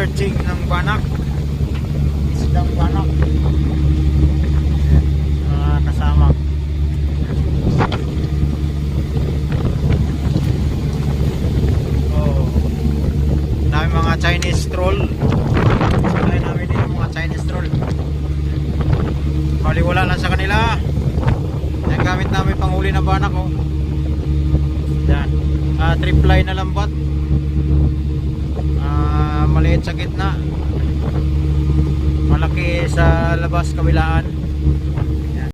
searching ng banak, isdang banak. Mga kasama. Oh, dami mga Chinese troll. Sakay namin dito mga Chinese troll. Baliwala lang sa kanila. Yan gamit namin panghuli ng banak, oh. Yan. Triply na lambat. Maliit sa gitna, malaki sa labas kabilaan.